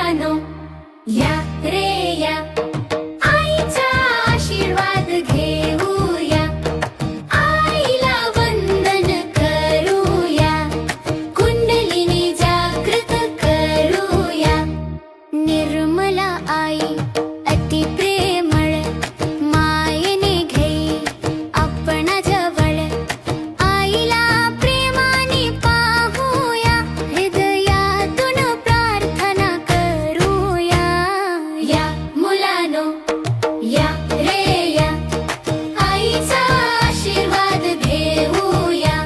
मुलानो या रे या, आईचा आशीर्वाद घेऊया, आईला वंदन करूया, कुंडलिनी जागृत करूया। निर्मला आई अति प्रेमळ, मायेने घेई आपणा जवळ, आईला प्रेमाने पाहूया, हृदयातून प्रार्थना करूया। या मुलानो या रे या, आईचा आशीर्वाद घेऊया,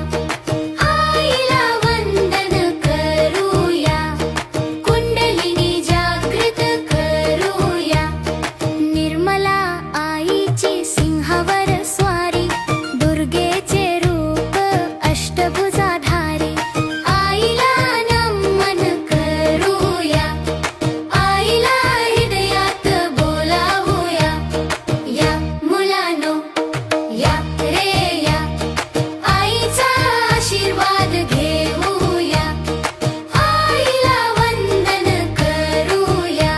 आईला वंदन करूया, कुंडलिनी जागृत करूया। निर्मला आईची सिंहावर स्वारी, दुर्गेचे रूप अष्टभुजाधारी, आईला नमन करूया, आईला हृदयात बोलावूया। या मुलानो या रे या, आईचा आशीर्वाद घेऊया, आईला वंदन करूया,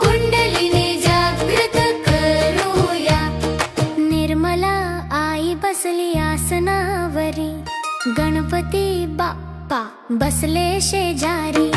कुंडलिनी जागृत करूया। निर्मला आई बसली आसनावरी, गणपती बाप्पा बसले शेजारी,